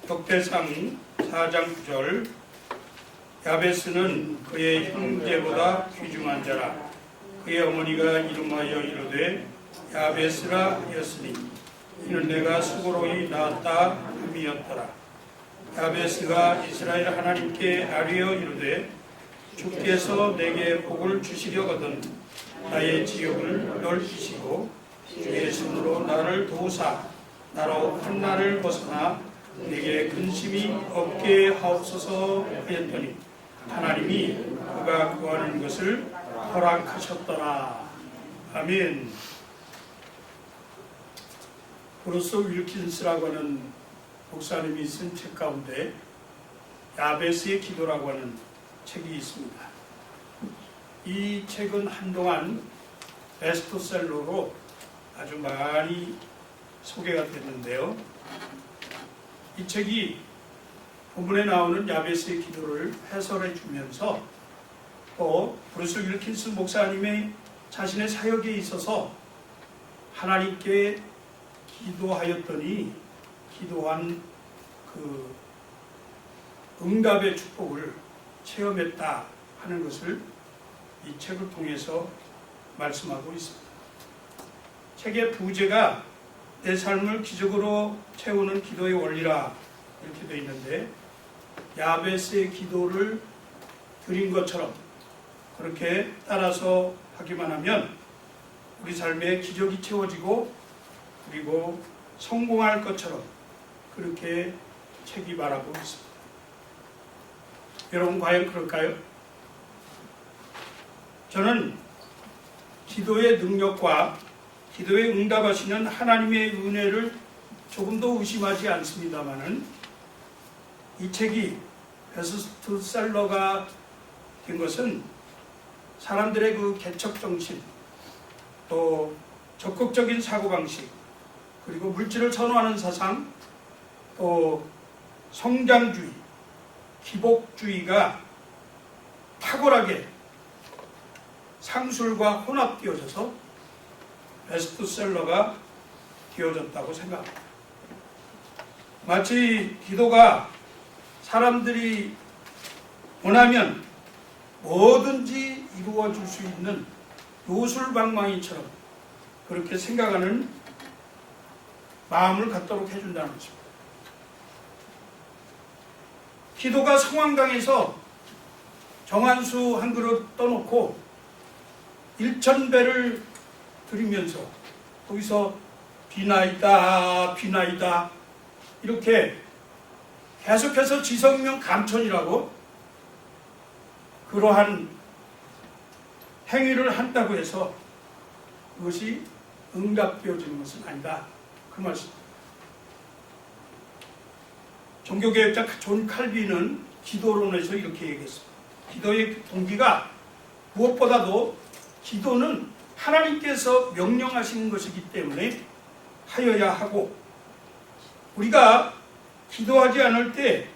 역대상 4장 9절 야베스는 그의 형제보다 귀중한 자라. 그의 어머니가 이름하여 이르되 야베스라 하였으니 이는 내가 수고로이 낳았다 함이었더라. 야베스가 이스라엘 하나님께 아뢰어 이르되 주께서 내게 복을 주시려거든 나의 지역을 넓히시고 주의 손으로 나를 도우사 나로 한나를 벗어나 내게 근심이 없게 하옵소서 하였더니 하나님이 그가 구하는 것을 허락하셨더라. 아멘. 브루스 윌킨스라고 하는 목사님이 쓴 책 가운데 야베스의 기도라고 하는 책이 있습니다. 이 책은 한동안 베스트셀러로 아주 많이 소개가 됐는데요. 이 책이 본문에 나오는 야베스의 기도를 해설해 주면서 또 브루스 윌킨스 목사님의 자신의 사역에 있어서 하나님께 기도하였더니 기도한 그 응답의 축복을 체험했다 하는 것을 이 책을 통해서 말씀하고 있습니다. 책의 부제가 내 삶을 기적으로 채우는 기도의 원리라 이렇게 되어 있는데 야베스의 기도를 드린 것처럼 그렇게 따라서 하기만 하면 우리 삶에 기적이 채워지고 그리고 성공할 것처럼 그렇게 책이 말하고 있습니다. 여러분 과연 그럴까요? 저는 기도의 능력과 기도에 응답하시는 하나님의 은혜를 조금도 의심하지 않습니다만은 이 책이 베스트셀러가 된 것은 사람들의 그 개척정신 또 적극적인 사고방식 그리고 물질을 선호하는 사상 또 성장주의 기복주의가 탁월하게 상술과 혼합되어져서 베스트셀러가 되어졌다고 생각합니다. 마치 기도가 사람들이 원하면 뭐든지 이루어질 수 있는 요술방망이처럼 그렇게 생각하는 마음을 갖도록 해준다는 것입니다. 기도가 성황당에서 정한수 한 그릇 떠놓고 1000배를 드리면서 거기서 비나이다 비나이다 이렇게 계속해서 지성명 감천이라고 그러한 행위를 한다고 해서 그것이 응답되어지는 것은 아니다. 그 말씀. 종교개혁자 존 칼빈은 기도론에서 이렇게 얘기했습니다. 기도의 동기가 무엇보다도 기도는 하나님께서 명령하시는 것이기 때문에 하여야 하고 우리가 기도하지 않을 때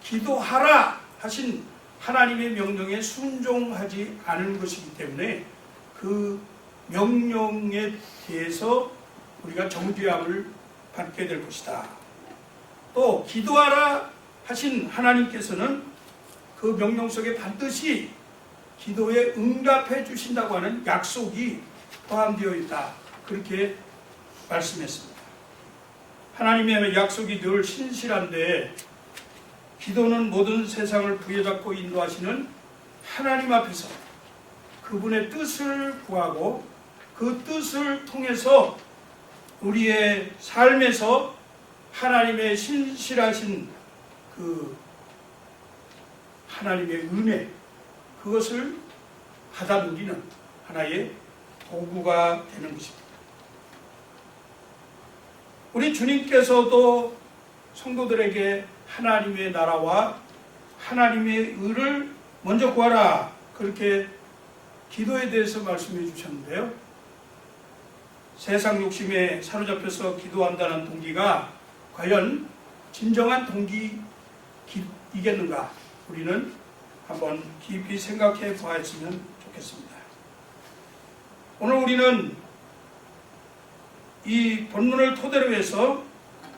기도하라 하신 하나님의 명령에 순종하지 않은 것이기 때문에 그 명령에 대해서 우리가 정죄함을 받게 될 것이다. 또 기도하라 하신 하나님께서는 그 명령 속에 반드시 기도에 응답해 주신다고 하는 약속이 포함되어 있다. 그렇게 말씀했습니다. 하나님의 약속이 늘 신실한데 기도는 모든 세상을 부여잡고 인도하시는 하나님 앞에서 그분의 뜻을 구하고 그 뜻을 통해서 우리의 삶에서 하나님의 신실하신 그 하나님의 은혜 그것을 받아 누리는 하나의 도구가 되는 것입니다. 우리 주님께서도 성도들에게 하나님의 나라와 하나님의 의를 먼저 구하라 그렇게 기도에 대해서 말씀해 주셨는데요. 세상 욕심에 사로잡혀서 기도한다는 동기가 과연 진정한 동기이겠는가 우리는 한번 깊이 생각해 보았으면 좋겠습니다. 오늘 우리는 이 본문을 토대로 해서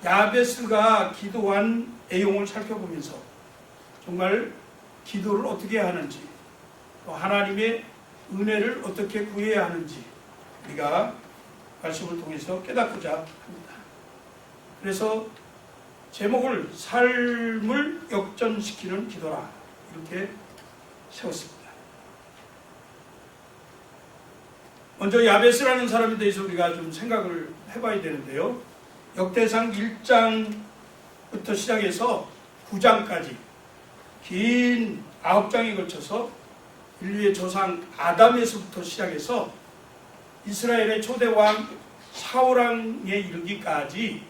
야베스가 기도한 내용을 살펴보면서 정말 기도를 어떻게 하는지, 또 하나님의 은혜를 어떻게 구해야 하는지 우리가 말씀을 통해서 깨닫고자 합니다. 그래서 제목을 삶을 역전시키는 기도라 이렇게 세웠습니다. 먼저 야베스라는 사람에 대해서 우리가 좀 생각을 해봐야 되는데요. 역대상 1장부터 시작해서 9장까지 긴 9장에 걸쳐서 인류의 조상 아담에서부터 시작해서 이스라엘의 초대왕 사울왕에 이르기까지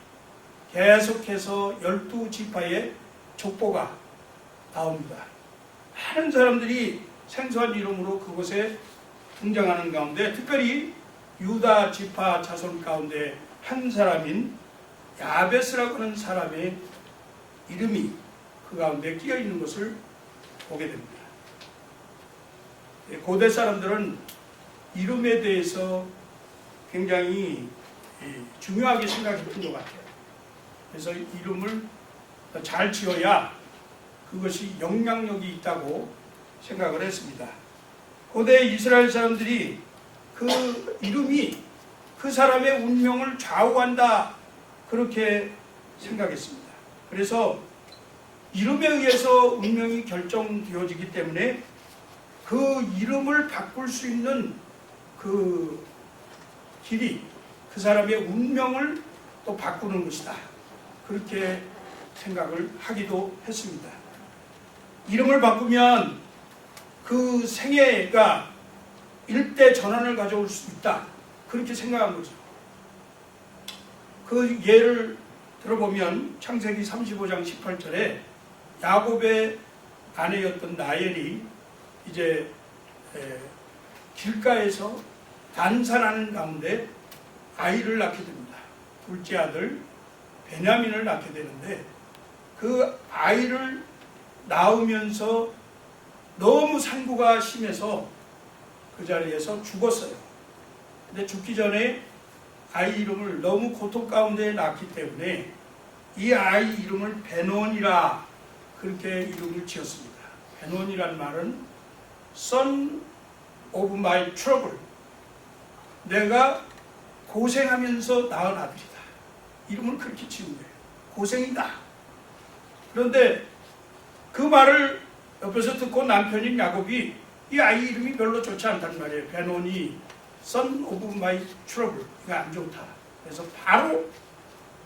계속해서 12지파의 족보가 나옵니다. 많은 사람들이 생소한 이름으로 그곳에 등장하는 가운데 특별히 유다 지파 자손 가운데 한 사람인 야베스라고 하는 사람의 이름이 그 가운데 끼어 있는 것을 보게 됩니다. 고대 사람들은 이름에 대해서 굉장히 중요하게 생각했던 것 같아요. 그래서 이름을 잘 지어야 그것이 영향력이 있다고 생각을 했습니다. 고대 이스라엘 사람들이 그 이름이 그 사람의 운명을 좌우한다 그렇게 생각했습니다. 그래서 이름에 의해서 운명이 결정되어지기 때문에 그 이름을 바꿀 수 있는 그 길이 그 사람의 운명을 또 바꾸는 것이다. 그렇게 생각을 하기도 했습니다. 이름을 바꾸면 그 생애가 일대 전환을 가져올 수 있다. 그렇게 생각한 거죠. 그 예를 들어보면 창세기 35장 18절에 야곱의 아내였던 라헬이 이제 길가에서 단산하는 가운데 아이를 낳게 됩니다. 둘째 아들 베냐민을 낳게 되는데 그 아이를 낳으면서 너무 상고가 심해서 그 자리에서 죽었어요. 근데 죽기 전에 아이 이름을 너무 고통 가운데 낳기 때문에 이 아이 이름을 베논이라 그렇게 이름을 지었습니다. 베논이란 말은 Son of my trouble, 내가 고생하면서 낳은 아들이다. 이름을 그렇게 지은 거예요. 고생이다. 그런데 그 말을 옆에서 듣고 남편인 야곱이 이 아이 이름이 별로 좋지 않단 말이에요. 베논이 Son of my trouble, 이거 안 좋다. 그래서 바로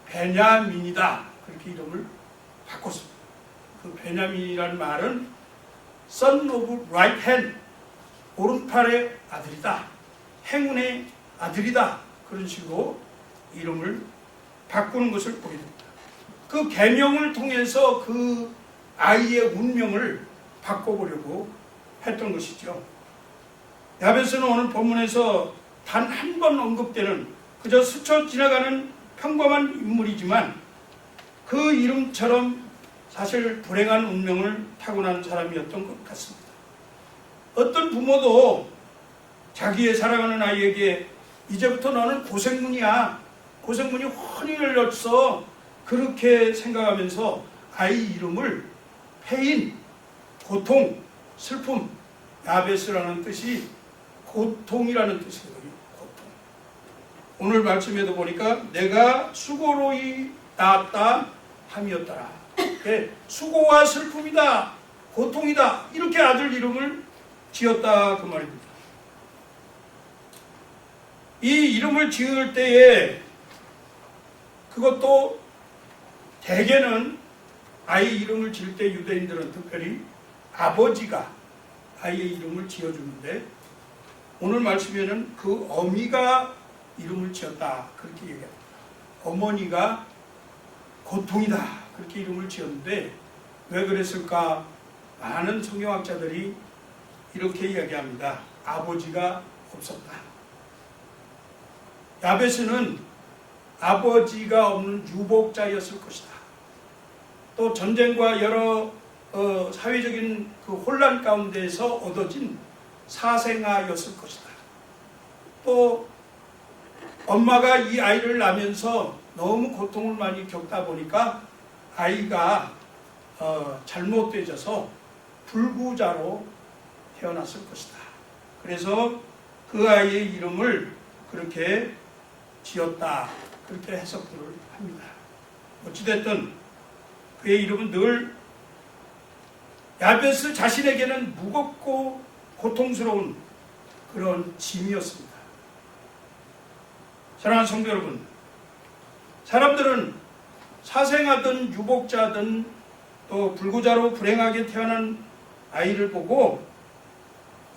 베냐민이다. 그렇게 이름을 바꿨습니다. 그 베냐민이라는 말은 Son of right hand, 오른팔의 아들이다. 행운의 아들이다. 그런 식으로 이름을 바꾸는 것을 보게 됩니다. 그 계명을 통해서 그 아이의 운명을 바꿔보려고 했던 것이죠. 야베스는 오늘 본문에서 단 한 번 언급되는 그저 스쳐 지나가는 평범한 인물이지만 그 이름처럼 사실 불행한 운명을 타고난 사람이었던 것 같습니다. 어떤 부모도 자기의 사랑하는 아이에게 이제부터 너는 고생문이야. 고생문이 훤히 열렸어. 그렇게 생각하면서 아이 이름을 패인, 고통, 슬픔, 야베스라는 뜻이 고통이라는 뜻이거든요. 고통. 오늘 말씀에도 보니까 내가 수고로이 낳았다 함이었더라. 수고와 슬픔이다. 고통이다. 이렇게 아들 이름을 지었다 그 말입니다. 이 이름을 지을 때에 그것도 대개는 아이 이름을 지을 때 유대인들은 특별히 아버지가 아이의 이름을 지어주는데 오늘 말씀에는 그 어미가 이름을 지었다 그렇게 얘기합니다. 어머니가 고통이다 그렇게 이름을 지었는데 왜 그랬을까? 많은 성경학자들이 이렇게 이야기합니다. 아버지가 없었다. 야베스는 아버지가 없는 유복자였을 것이다. 또 전쟁과 여러 사회적인 그 혼란 가운데서 얻어진 사생아였을 것이다. 또 엄마가 이 아이를 낳으면서 너무 고통을 많이 겪다 보니까 아이가 잘못되어져서 불구자로 태어났을 것이다. 그래서 그 아이의 이름을 그렇게 지었다. 그렇게 해석들을 합니다. 어찌됐든 그의 이름은 늘 야베스 자신에게는 무겁고 고통스러운 그런 짐이었습니다. 사랑하는 성도 여러분, 사람들은 사생아든 유복자든 또 불구자로 불행하게 태어난 아이를 보고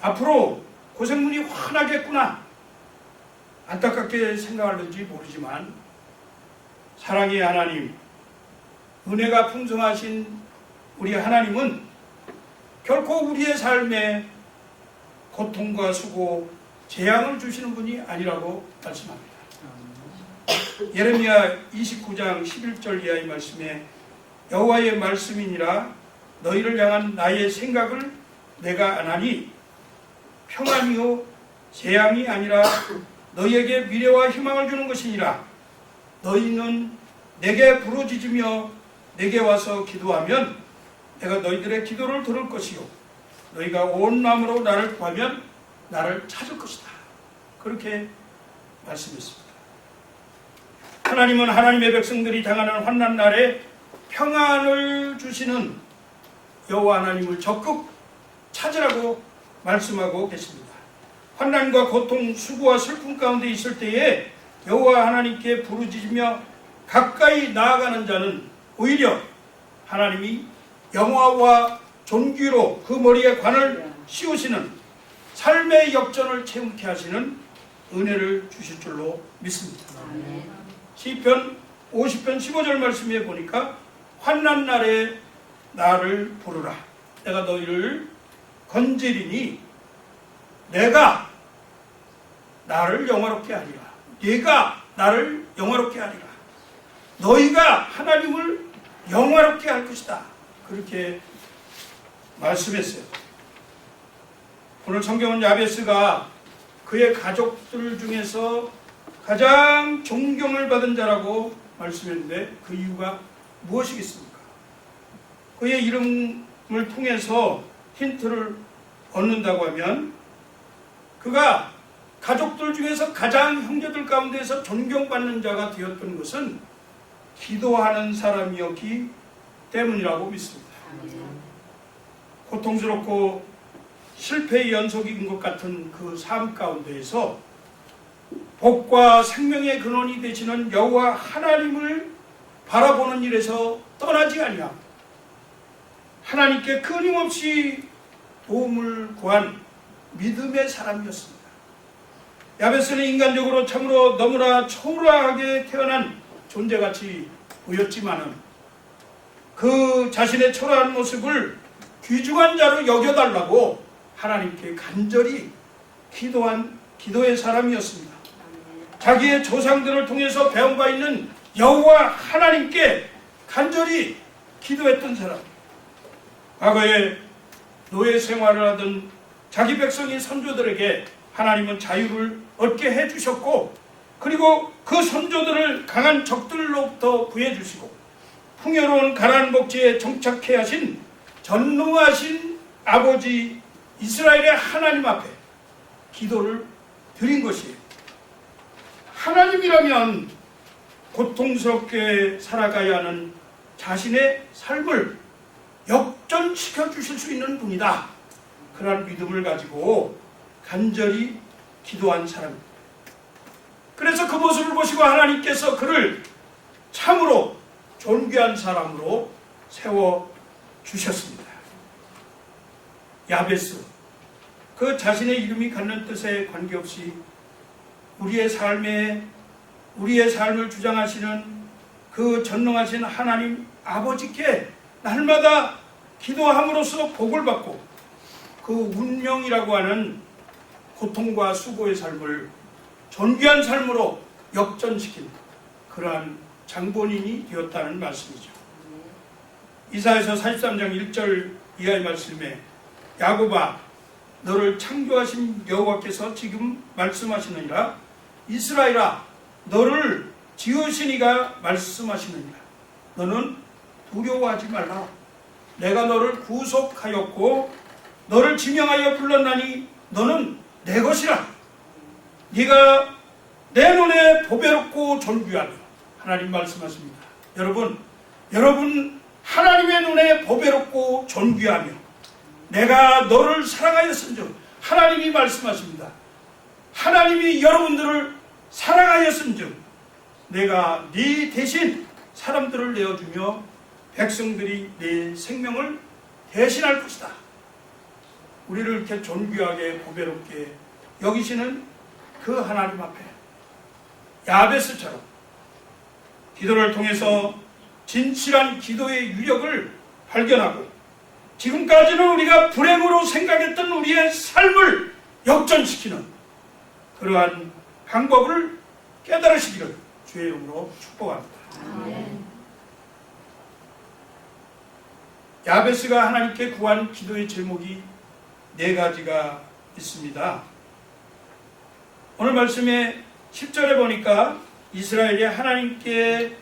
앞으로 고생문이 환하겠구나 안타깝게 생각하는지 모르지만 사랑의 하나님, 은혜가 풍성하신 우리 하나님은 결코 우리의 삶에 고통과 수고, 재앙을 주시는 분이 아니라고 말씀합니다. 예레미야 29장 11절 이하의 말씀에 여호와의 말씀이니라 너희를 향한 나의 생각을 내가 아나니 평안이요 재앙이 아니라 너희에게 미래와 희망을 주는 것이니라. 너희는 내게 부르짖으며 내게 와서 기도하면 내가 너희들의 기도를 들을 것이요 너희가 온 마음으로 나를 구하면 나를 찾을 것이다. 그렇게 말씀했습니다. 하나님은 하나님의 백성들이 당하는 환난 날에 평안을 주시는 여호와 하나님을 적극 찾으라고 말씀하고 계십니다. 환난과 고통, 수고와 슬픔 가운데 있을 때에 여호와 하나님께 부르짖으며 가까이 나아가는 자는 오히려 하나님이 영화와 존귀로 그 머리에 관을 씌우시는 삶의 역전을 체험케 하시는 은혜를 주실 줄로 믿습니다. 시편 50편 15절 말씀에 보니까 환난 날에 나를 부르라. 내가 너희를 건지리니 내가 나를 영화롭게 하리라. 네가 나를 영화롭게 하리라. 너희가 하나님을 영화롭게 할 것이다. 그렇게 말씀했어요. 오늘 성경은 야베스가 그의 가족들 중에서 가장 존경을 받은 자라고 말씀했는데 그 이유가 무엇이겠습니까? 그의 이름을 통해서 힌트를 얻는다고 하면 그가 가족들 중에서 가장 형제들 가운데서 존경받는 자가 되었던 것은 기도하는 사람이었기 때문이라고 믿습니다. 고통스럽고 실패의 연속인 것 같은 그 삶 가운데에서 복과 생명의 근원이 되시는 여호와 하나님을 바라보는 일에서 떠나지 아니하고 하나님께 끊임없이 도움을 구한 믿음의 사람이었습니다. 야베스는 인간적으로 참으로 너무나 초라하게 태어난 존재같이 보였지만은 그 자신의 초라한 모습을 귀중한 자로 여겨달라고 하나님께 간절히 기도한 기도의 사람이었습니다. 자기의 조상들을 통해서 배운 바 있는 여호와 하나님께 간절히 기도했던 사람. 과거에 노예 생활을 하던 자기 백성인 선조들에게 하나님은 자유를 얻게 해주셨고 그리고 그 선조들을 강한 적들로부터 구해주시고 풍요로운 가나안 복지에 정착해 하신 전능하신 아버지 이스라엘의 하나님 앞에 기도를 드린 것이에요. 하나님이라면 고통스럽게 살아가야 하는 자신의 삶을 역전시켜 주실 수 있는 분이다. 그러한 믿음을 가지고 간절히 기도한 사람입니다. 그래서 그 모습을 보시고 하나님께서 그를 참으로 존귀한 사람으로 세워주셨습니다. 야베스, 그 자신의 이름이 갖는 뜻에 관계없이 우리의 삶을 주장하시는 그 전능하신 하나님 아버지께 날마다 기도함으로써 복을 받고 그 운명이라고 하는 고통과 수고의 삶을 존귀한 삶으로 역전시킨 그러한 장본인이 되었다는 말씀이죠. 이사야서 43장 1절 이하의 말씀에 야곱아 너를 창조하신 여호와께서 지금 말씀하시느니라 이스라엘아 너를 지으신 이가 말씀하시느니라. 너는 두려워하지 말라. 내가 너를 구속하였고 너를 지명하여 불렀나니 너는 내 것이라. 네가 내 눈에 보배롭고 존귀하며. 하나님 말씀하십니다. 여러분 하나님의 눈에 보배롭고 존귀하며 내가 너를 사랑하였은즉, 하나님이 말씀하십니다. 하나님이 여러분들을 사랑하였은즉 내가 네 대신 사람들을 내어주며 백성들이 네 생명을 대신할 것이다. 우리를 이렇게 존귀하게 보배롭게 여기시는 그 하나님 앞에 야베스처럼 기도를 통해서 진실한 기도의 유력을 발견하고 지금까지는 우리가 불행으로 생각했던 우리의 삶을 역전시키는 그러한 방법을 깨달으시기를 주의 이름으로 축복합니다. 아멘. 야베스가 하나님께 구한 기도의 제목이 4가지가 있습니다. 오늘 말씀에 10절에 보니까 이스라엘이 하나님께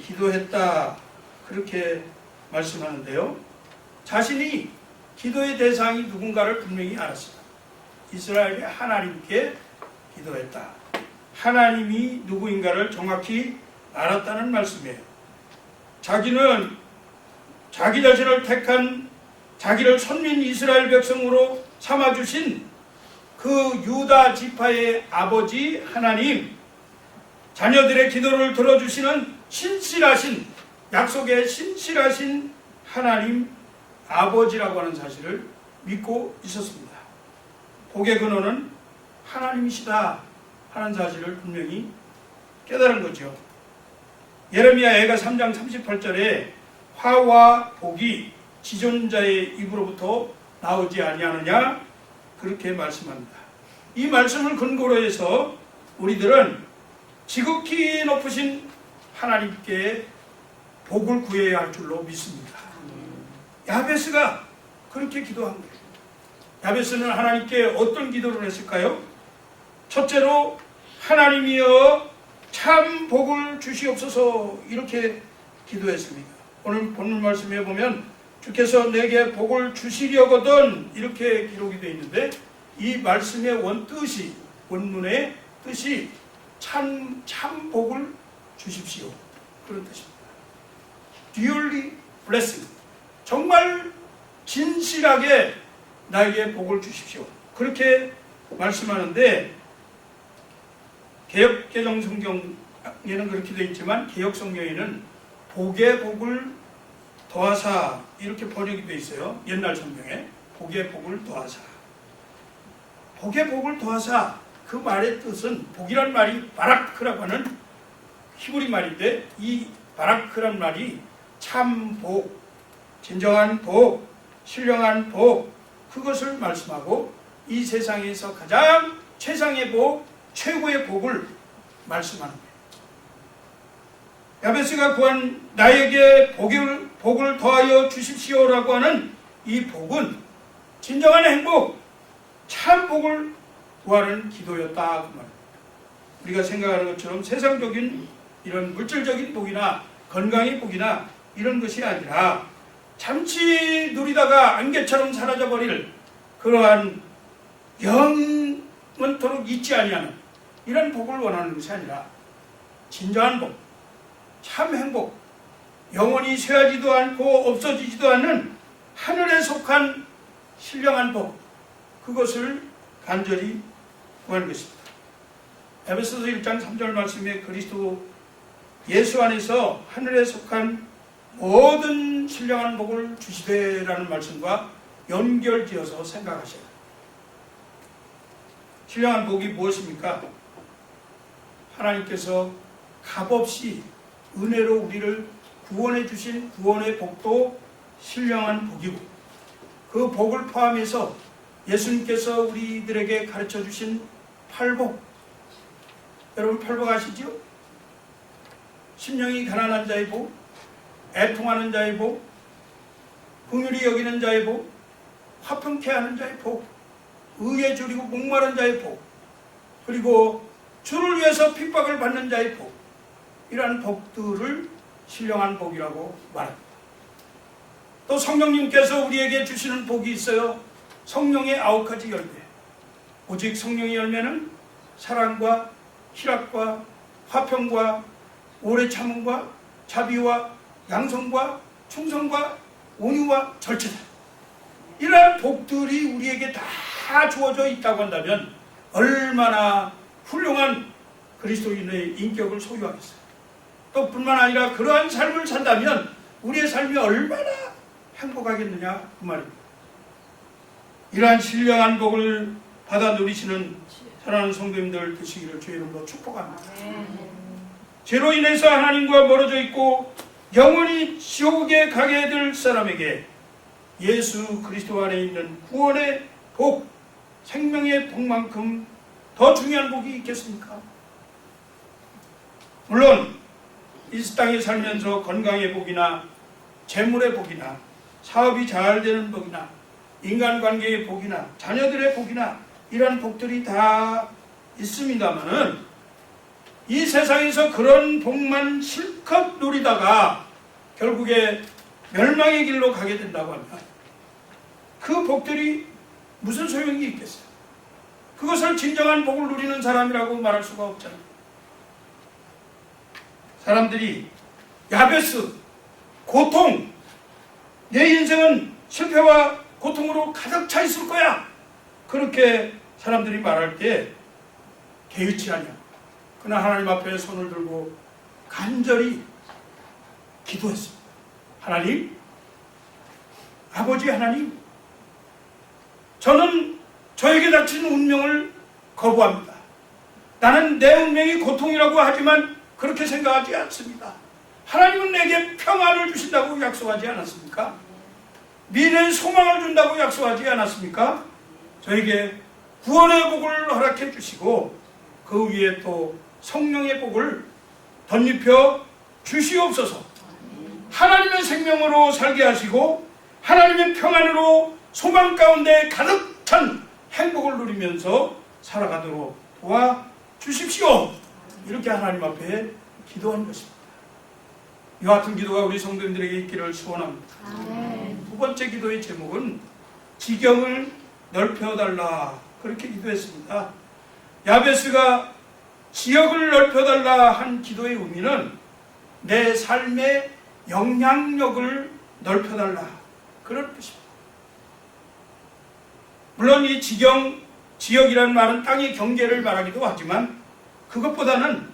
기도했다, 그렇게 말씀하는데요. 자신이 기도의 대상이 누군가를 분명히 알았습니다. 이스라엘이 하나님께 기도했다. 하나님이 누구인가를 정확히 알았다는 말씀이에요. 자기는 자기 자신을 택한, 자기를 선민 이스라엘 백성으로 삼아주신 그 유다 지파의 아버지 하나님, 자녀들의 기도를 들어주시는 신실하신, 약속의 신실하신 하나님 아버지라고 하는 사실을 믿고 있었습니다. 복의 근원은 하나님이시다 하는 사실을 분명히 깨달은 거죠. 예레미야애가 3장 38절에 화와 복이 지존자의 입으로부터 나오지 아니하느냐, 그렇게 말씀합니다. 이 말씀을 근거로 해서 우리들은 지극히 높으신 하나님께 복을 구해야 할 줄로 믿습니다. 야베스가 그렇게 기도한 거예요. 야베스는 하나님께 어떤 기도를 했을까요? 첫째로 하나님이여 참 복을 주시옵소서, 이렇게 기도했습니다. 오늘 본문 말씀에 보면 주께서 내게 복을 주시려거든, 이렇게 기록이 되어 있는데 이 말씀의 원뜻이, 원문의 뜻이 참 복을 주십시오, 그런 뜻입니다. Duly blessing, 정말 진실하게 나에게 복을 주십시오, 그렇게 말씀하는데 개역개정 성경에는 그렇게 되어 있지만 개역 성경에는 복의 복을 더하사, 이렇게 번역이 되어 있어요. 옛날 성경에 복의 복을 더하사. 복의 복을 더하사, 그 말의 뜻은, 복이란 말이 바라크라고 하는 히브리 말인데 이 바라크란 말이 참 복, 진정한 복, 신령한 복, 그것을 말씀하고 이 세상에서 가장 최상의 복, 최고의 복을 말씀하는 거예요. 야베스가 구한 나에게 복을 더하여 주십시오라고 하는 이 복은 진정한 행복, 참 복을 구하는 기도였다, 그 말입니다. 우리가 생각하는 것처럼 세상적인 이런 물질적인 복이나 건강의 복이나 이런 것이 아니라 잠시 누리다가 안개처럼 사라져버릴 그러한 영원토록 잊지 아니하는 이런 복을 원하는 것이 아니라 진정한 복, 참 행복, 영원히 쇠하지도 않고 없어지지도 않는 하늘에 속한 신령한 복, 그것을 간절히 구하는 것입니다. 에베소서 1장 3절 말씀에 그리스도 예수 안에서 하늘에 속한 모든 신령한 복을 주시되라는 말씀과 연결지어서 생각하셔야 합니다. 신령한 복이 무엇입니까? 하나님께서 값없이 은혜로 우리를 구원해 주신 구원의 복도 신령한 복이고, 그 복을 포함해서 예수님께서 우리들에게 가르쳐 주신 팔복, 여러분 팔복 아시죠? 심령이 가난한 자의 복, 애통하는 자의 복, 긍휼히 여기는 자의 복, 화평케 하는 자의 복, 의에 줄이고 목마른 자의 복, 그리고 주를 위해서 핍박을 받는 자의 복, 이러한 복들을 신령한 복이라고 말합니다. 또 성령님께서 우리에게 주시는 복이 있어요. 성령의 9가지 열매. 오직 성령의 열매는 사랑과 희락과 화평과 오래 참음과 자비와 양성과 충성과 온유와 절제다. 이러한 복들이 우리에게 다 주어져 있다고 한다면 얼마나 훌륭한 그리스도인의 인격을 소유하겠어요. 또 뿐만 아니라 그러한 삶을 산다면 우리의 삶이 얼마나 행복하겠느냐 그 말입니다. 이러한 신령한 복을 받아 누리시는 사랑하는 성도님들 되시기를 주의 이름으로 축복합니다. 죄로 인해서 하나님과 멀어져 있고 영원히 지옥에 가게 될 사람에게 예수 그리스도 안에 있는 구원의 복, 생명의 복만큼 더 중요한 복이 있겠습니까? 물론 이 땅에 살면서 건강의 복이나 재물의 복이나 사업이 잘 되는 복이나 인간관계의 복이나 자녀들의 복이나 이러한 복들이 다 있습니다만은 이 세상에서 그런 복만 실컷 누리다가 결국에 멸망의 길로 가게 된다고 하면 그 복들이 무슨 소용이 있겠어요? 그것을 진정한 복을 누리는 사람이라고 말할 수가 없잖아요. 사람들이 야베스, 고통, 내 인생은 실패와 고통으로 가득 차 있을 거야. 그렇게 사람들이 말할 때 개의치 않냐. 그러나 하나님 앞에 손을 들고 간절히 기도했습니다. 하나님, 아버지 하나님, 저는 저에게 닥친 운명을 거부합니다. 나는 내 운명이 고통이라고 하지만 그렇게 생각하지 않습니다. 하나님은 내게 평안을 주신다고 약속하지 않았습니까? 미래의 소망을 준다고 약속하지 않았습니까? 저에게 구원의 복을 허락해 주시고 그 위에 또 성령의 복을 덧입혀 주시옵소서. 하나님의 생명으로 살게 하시고 하나님의 평안으로 소망 가운데 가득 찬 행복을 누리면서 살아가도록 도와주십시오. 이렇게 하나님 앞에 기도한 것입니다. 이와 같은 기도가 우리 성도님들에게 있기를 소원합니다. 두 번째 기도의 제목은 지경을 넓혀달라, 그렇게 기도했습니다. 야베스가 지역을 넓혀달라 한 기도의 의미는 내 삶의 영향력을 넓혀달라, 그런 뜻입니다. 물론 이 지역이라는 말은 땅의 경계를 말하기도 하지만 그것보다는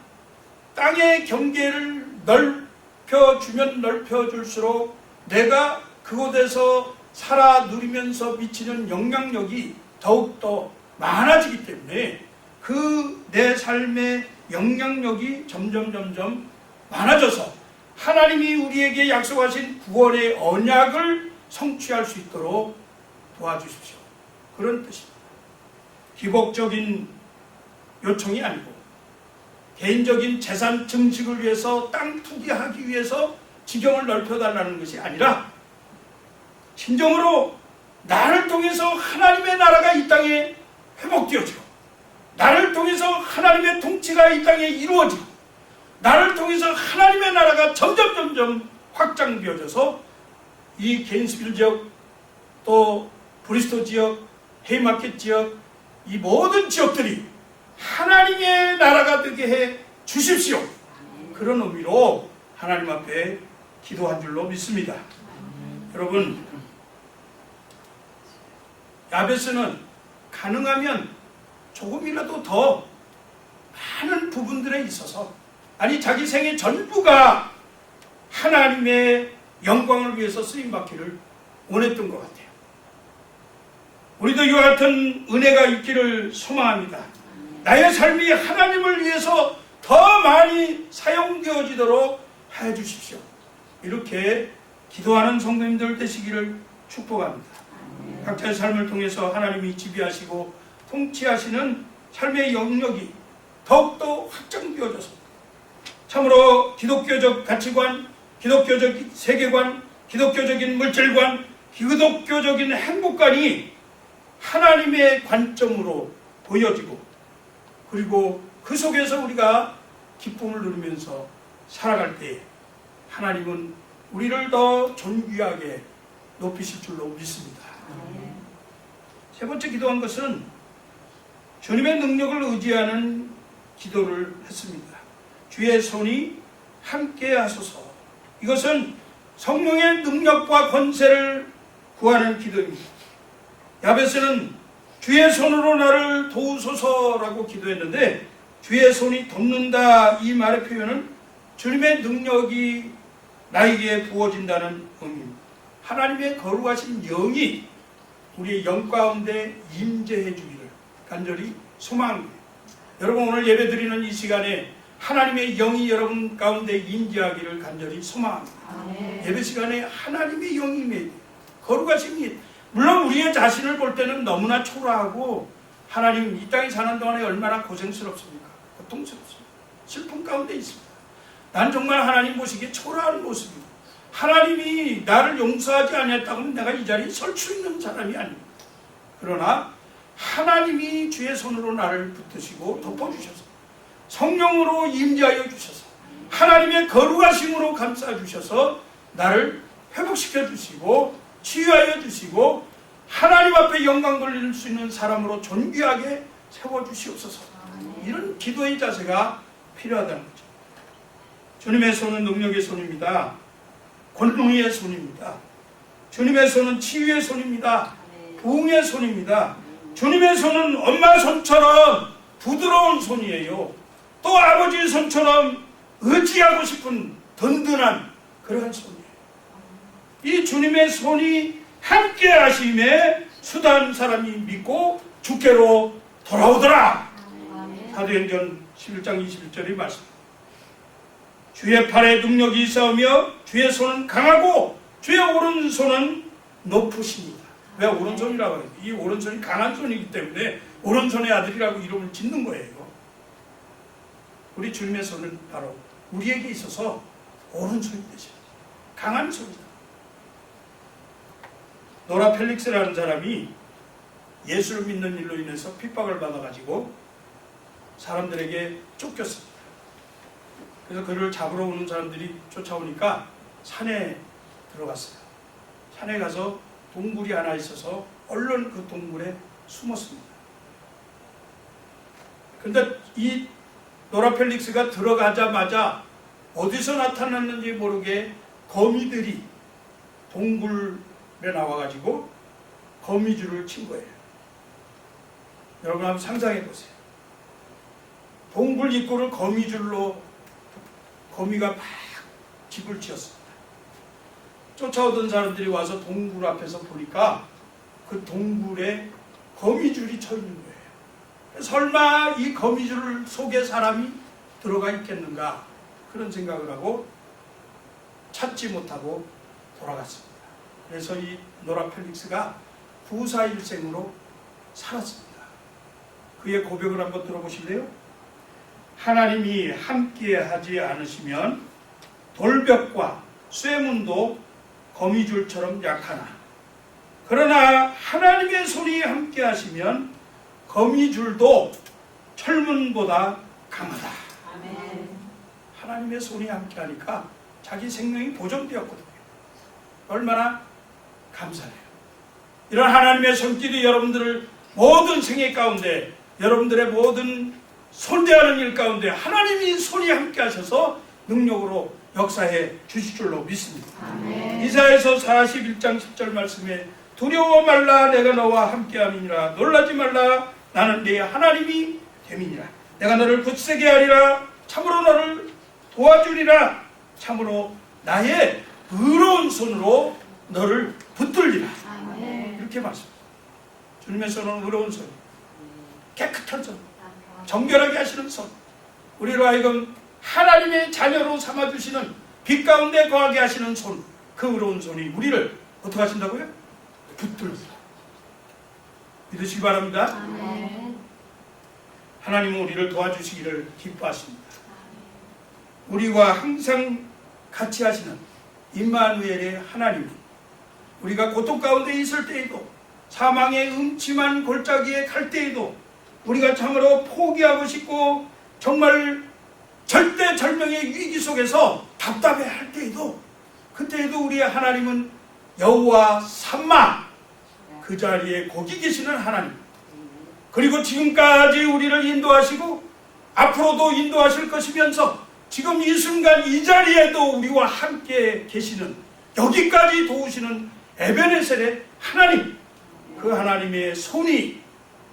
땅의 경계를 넓혀주면 넓혀줄수록 내가 그곳에서 살아 누리면서 미치는 영향력이 더욱더 많아지기 때문에 그 내 삶의 영향력이 점점 많아져서 하나님이 우리에게 약속하신 구원의 언약을 성취할 수 있도록 도와주십시오. 그런 뜻입니다. 기복적인 요청이 아니고 개인적인 재산 증식을 위해서 땅 투기하기 위해서 지경을 넓혀달라는 것이 아니라 진정으로 나를 통해서 하나님의 나라가 이 땅에 회복되어지고 나를 통해서 하나님의 통치가 이 땅에 이루어지고 나를 통해서 하나님의 나라가 점점 확장되어져서 이 게인스빌 지역 또 브리스톨 지역, 헤이마켓 지역 이 모든 지역들이 하나님의 나라가 되게 해 주십시오. 그런 의미로 하나님 앞에 기도한 줄로 믿습니다. 여러분, 야베스는 가능하면 조금이라도 더 많은 부분들에 있어서 자기 생애 전부가 하나님의 영광을 위해서 쓰임받기를 원했던 것 같아요. 우리도 이와 같은 은혜가 있기를 소망합니다. 나의 삶이 하나님을 위해서 더 많이 사용되어지도록 해주십시오. 이렇게 기도하는 성도님들 되시기를 축복합니다. 각자의 삶을 통해서 하나님이 지배하시고 통치하시는 삶의 영역이 더욱더 확장되어져서 참으로 기독교적 가치관, 기독교적 세계관, 기독교적인 물질관, 기독교적인 행복관이 하나님의 관점으로 보여지고 그리고 그 속에서 우리가 기쁨을 누리면서 살아갈 때 하나님은 우리를 더 존귀하게 높이실 줄로 믿습니다. 세 번째 기도한 것은 주님의 능력을 의지하는 기도를 했습니다. 주의 손이 함께 하소서. 이것은 성령의 능력과 권세를 구하는 기도입니다. 야베스는 주의 손으로 나를 도우소서라고 기도했는데 주의 손이 돕는다 이 말의 표현은 주님의 능력이 나에게 부어진다는 의미입니다. 하나님의 거룩하신 영이 우리의 영 가운데 임재해 주기를 간절히 소망합니다. 여러분 오늘 예배드리는 이 시간에 하나님의 영이 여러분 가운데 임재하기를 간절히 소망합니다. 예배 시간에 하나님의 영이 임해 거룩하신 일. 물론 우리의 자신을 볼 때는 너무나 초라하고 하나님 이 땅에 사는 동안에 얼마나 고생스럽습니까? 고통스럽습니다. 슬픔 가운데 있습니다. 난 정말 하나님 보시기에 초라한 모습입니다. 하나님이 나를 용서하지 않았다고 하면 내가 이 자리에 설 수 있는 사람이 아닙니다. 그러나 하나님이 주의 손으로 나를 붙드시고 덮어주셔서 성령으로 임재하여 주셔서 하나님의 거룩하심으로 감싸주셔서 나를 회복시켜 주시고 치유하여 주시고 하나님 앞에 영광 돌릴 수 있는 사람으로 존귀하게 세워주시옵소서. 이런 기도의 자세가 필요하다는 거죠. 주님의 손은 능력의 손입니다. 권능의 손입니다. 주님의 손은 치유의 손입니다. 부흥의 손입니다. 주님의 손은 엄마 손처럼 부드러운 손이에요. 또 아버지 손처럼 의지하고 싶은 든든한 그러한 손이에요. 이 주님의 손이 함께 하심에 수단 사람이 믿고 주께로 돌아오더라. 사도행전 11장 21절의 말씀. 주의 팔에 능력이 있으며 주의 손은 강하고 주의 오른손은 높으십니다. 왜 오른손이라고 해요? 이 오른손이 강한 손이기 때문에 오른손의 아들이라고 이름을 짓는 거예요. 우리 주님의 손은 바로 우리에게 있어서 오른손이 되셔요. 강한 손이다. 노라 펠릭스라는 사람이 예수를 믿는 일로 인해서 핍박을 받아가지고 사람들에게 쫓겼습니다. 그래서 그를 잡으러 오는 사람들이 쫓아오니까 산에 들어갔어요. 산에 가서 동굴이 하나 있어서 얼른 그 동굴에 숨었습니다. 그런데 이 노라 펠릭스가 들어가자마자 어디서 나타났는지 모르게 거미들이 동굴에 나와가지고 거미줄을 친 거예요. 여러분 한번 상상해 보세요. 동굴 입구를 거미줄로 거미가 막 집을 지었습니다. 쫓아오던 사람들이 와서 동굴 앞에서 보니까 그 동굴에 거미줄이 쳐 있는 거예요. 설마 이 거미줄 속에 사람이 들어가 있겠는가 그런 생각을 하고 찾지 못하고 돌아갔습니다. 그래서 이 노라 펠릭스가 구사일생으로 살았습니다. 그의 고백을 한번 들어보실래요? 하나님이 함께 하지 않으시면 돌벽과 쇠문도 거미줄처럼 약하나 그러나 하나님의 손이 함께 하시면 거미줄도 철문보다 강하다. 아멘. 하나님의 손이 함께 하니까 자기 생명이 보존되었거든요. 얼마나 감사해요. 이런 하나님의 손길이 여러분들을 모든 생애 가운데 여러분들의 모든 손대하는 일 가운데 하나님이 손이 함께 하셔서 능력으로 역사해 주실 줄로 믿습니다. 아멘. 이사야서 41장 10절 말씀에 두려워 말라 내가 너와 함께함이니라 놀라지 말라 나는 네 하나님이 됨이니라 내가 너를 굳세게 하리라 참으로 너를 도와주리라 참으로 나의 의로운 손으로 너를 붙들리라. 아멘. 이렇게 말씀합니다. 주님의 손은 의로운 손, 깨끗한 손, 정결하게 하시는 손, 우리로 하여금 하나님의 자녀로 삼아주시는 빛 가운데 거하게 하시는 손, 그 의로운 손이 우리를 어떻게 하신다고요? 붙들리라. 믿으시기 바랍니다. 아멘. 하나님은 우리를 도와주시기를 기뻐하십니다. 우리와 항상 같이 하시는 임마누엘의 하나님은 우리가 고통 가운데 있을 때에도 사망의 음침한 골짜기에 갈 때에도 우리가 참으로 포기하고 싶고 정말 절대절명의 위기 속에서 답답해할 때에도, 그때에도 우리 하나님은 여호와 삼마, 그 자리에 거기 계시는 하나님, 그리고 지금까지 우리를 인도하시고 앞으로도 인도하실 것이면서 지금 이 순간 이 자리에도 우리와 함께 계시는, 여기까지 도우시는 에베네셀의 하나님, 그 하나님의 손이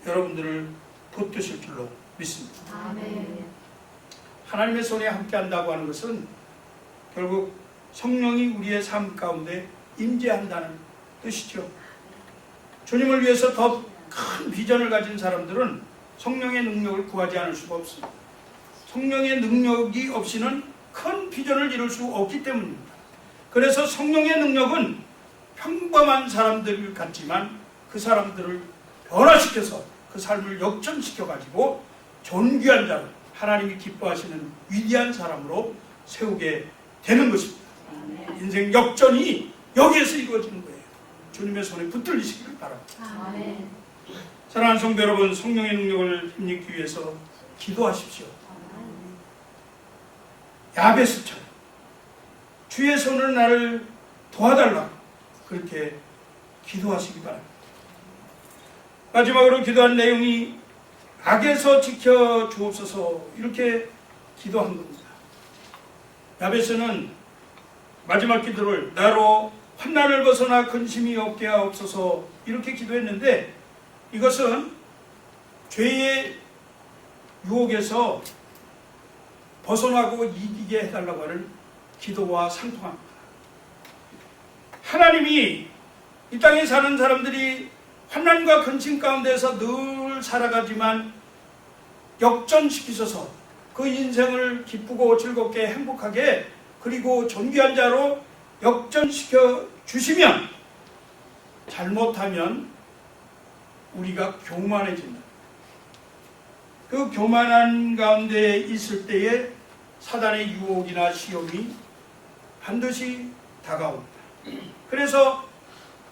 여러분들을 붙드실 줄로 믿습니다. 아멘. 하나님의 손에 함께 한다고 하는 것은 결국 성령이 우리의 삶 가운데 임재한다는 뜻이죠. 주님을 위해서 더 큰 비전을 가진 사람들은 성령의 능력을 구하지 않을 수가 없습니다. 성령의 능력이 없이는 큰 비전을 이룰 수 없기 때문입니다. 그래서 성령의 능력은 평범한 사람들 같지만 그 사람들을 변화시켜서 그 삶을 역전시켜가지고 존귀한 자로, 하나님이 기뻐하시는 위대한 사람으로 세우게 되는 것입니다. 인생 역전이 여기에서 이루어지는 거예요. 주님의 손에 붙들리시기를 바랍니다. 아멘. 사랑하는 성도 여러분, 성령의 능력을 힘입기 위해서 기도하십시오. 야베스처럼 주의 손을 나를 도와달라, 그렇게 기도하시기 바랍니다. 마지막으로 기도한 내용이 악에서 지켜 주옵소서, 이렇게 기도한 겁니다. 야베스는 마지막 기도를 나로 환난을 벗어나 근심이 없게 하옵소서, 이렇게 기도했는데, 이것은 죄의 유혹에서 벗어나고 이기게 해달라고 하는 기도와 상통합니다. 하나님이 이 땅에 사는 사람들이 환난과 근심 가운데서 늘 살아가지만 역전시키셔서 그 인생을 기쁘고 즐겁게 행복하게, 그리고 존귀한 자로 역전시켜 주시면, 잘못하면 우리가 교만해진다. 그 교만한 가운데 있을 때에 사단의 유혹이나 시험이 반드시 다가옵니다. 그래서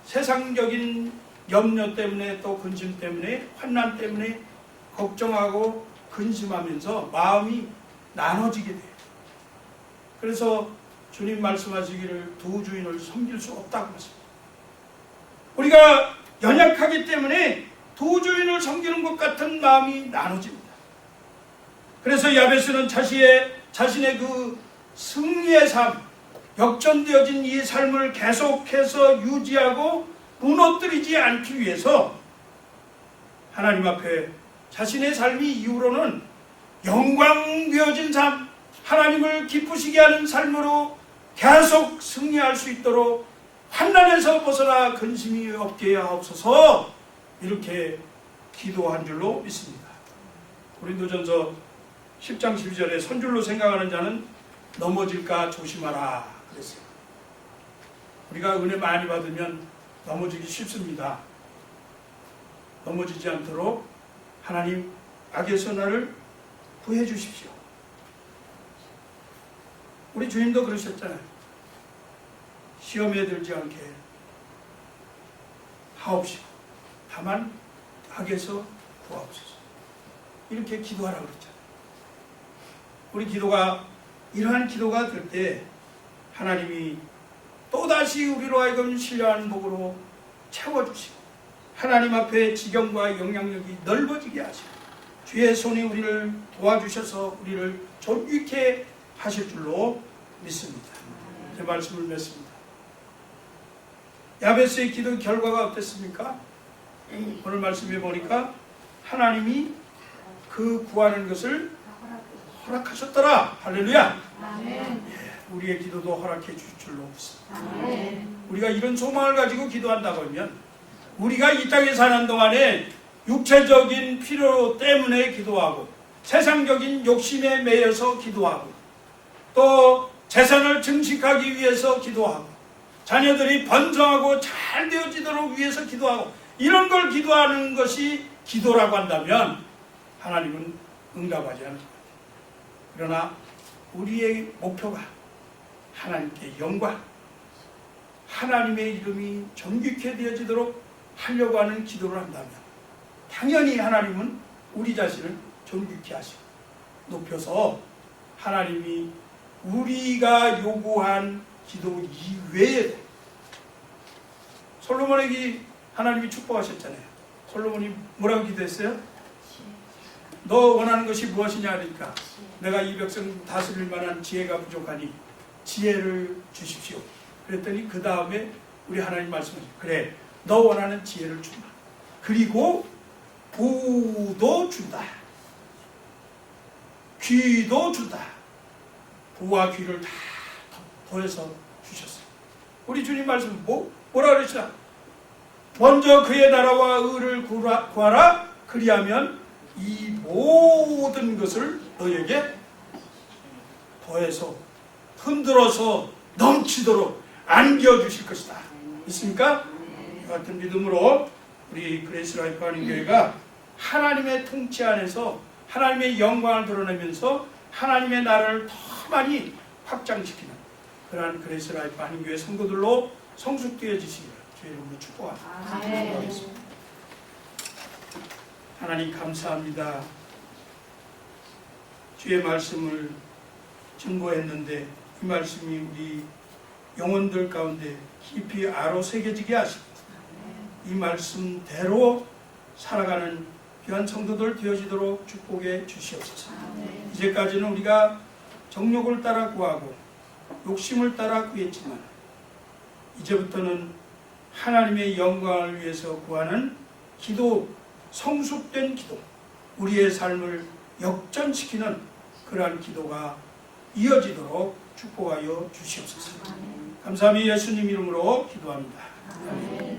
세상적인 염려 때문에, 또 근심 때문에, 환난 때문에 걱정하고 근심하면서 마음이 나눠지게 돼요. 그래서 주님 말씀하시기를 두 주인을 섬길 수 없다고 하십니다. 우리가 연약하기 때문에 두 주인을 섬기는 것 같은 마음이 나눠집니다. 그래서 야베스는 자신의 그 승리의 삶, 역전되어진 이 삶을 계속해서 유지하고 무너뜨리지 않기 위해서 하나님 앞에 자신의 삶이 이후로는 영광되어진 삶, 하나님을 기쁘시게 하는 삶으로 계속 승리할 수 있도록 환난에서 벗어나 근심이 없게 하옵소서, 이렇게 기도한 줄로 믿습니다. 고린도전서 10장 12절에 선줄로 생각하는 자는 넘어질까 조심하라 그랬어요. 우리가 은혜 많이 받으면 넘어지기 쉽습니다. 넘어지지 않도록 하나님 악에서 나를 구해 주십시오. 우리 주님도 그러셨잖아요. 시험에 들지 않게 하옵시고 다만 악에서 구하옵소서, 이렇게 기도하라고 그랬잖아요. 우리 기도가 이러한 기도가 될 때 하나님이 또다시 우리로 하여금 신령한 복으로 채워주시고 하나님 앞에 지경과 영향력이 넓어지게 하시고 주의 손이 우리를 도와주셔서 우리를 존귀케 하실 줄로 믿습니다. 제 말씀을 맺습니다. 야베스의 기도 결과가 어땠습니까? 오늘 말씀해 보니까 하나님이 그 구하는 것을 허락하셨더라. 할렐루야. 아멘. 우리의 기도도 허락해 주실 줄로 믿습니다. 아멘. 우리가 이런 소망을 가지고 기도한다고 하면 우리가 이 땅에 사는 동안에 육체적인 필요 때문에 기도하고 세상적인 욕심에 매여서 기도하고 또 재산을 증식하기 위해서 기도하고 자녀들이 번성하고 잘 되어지도록 위해서 기도하고 이런 걸 기도하는 것이 기도라고 한다면 하나님은 응답하지 않을 것 같아요. 그러나 우리의 목표가 하나님께 영광, 하나님의 이름이 정직해 되어지도록 하려고 하는 기도를 한다면 당연히 하나님은 우리 자신을 정직히 하시고 높여서 하나님이 우리가 요구한 기도 이외에 솔로몬에게 하나님이 축복하셨잖아요. 솔로몬이 뭐라고 기도했어요? 너 원하는 것이 무엇이냐 하니까 내가 이 백성 다스릴 만한 지혜가 부족하니 지혜를 주십시오. 그랬더니 그 다음에 우리 하나님 말씀하시죠. 그래, 너 원하는 지혜를 준다. 그리고 부도 준다. 귀도 준다. 부와 귀를 다 더해서 주셨어요. 우리 주님 말씀 뭐라 그러시나? 먼저 그의 나라와 의를 구하라. 그리하면 이 모든 것을 너에게 더해서 흔들어서 넘치도록 안겨주실 것이다. 있습니까? 이 같은 믿음으로 우리 그레이스 라이프 한인교회가 하나님의 통치 안에서 하나님의 영광을 드러내면서 하나님의 나라를 더 많이 확장시키는 그러한 그레이스 라이프 한인교회 성도들로 성숙되어지시기를 주의 이름으로 축복합니다. 하나님 감사합니다. 주의 말씀을 증거했는데 이 말씀이 우리 영혼들 가운데 깊이 알아 새겨지게 하시고 이 말씀대로 살아가는 귀한 성도들 되어지도록 축복해 주시옵소서. 이제까지는 우리가 정욕을 따라 구하고 욕심을 따라 구했지만 이제부터는 하나님의 영광을 위해서 구하는 기도, 성숙된 기도, 우리의 삶을 역전시키는 그러한 기도가 이어지도록 축복하여 주시옵소서. 감사합니다. 예수님 이름으로 기도합니다. 아멘.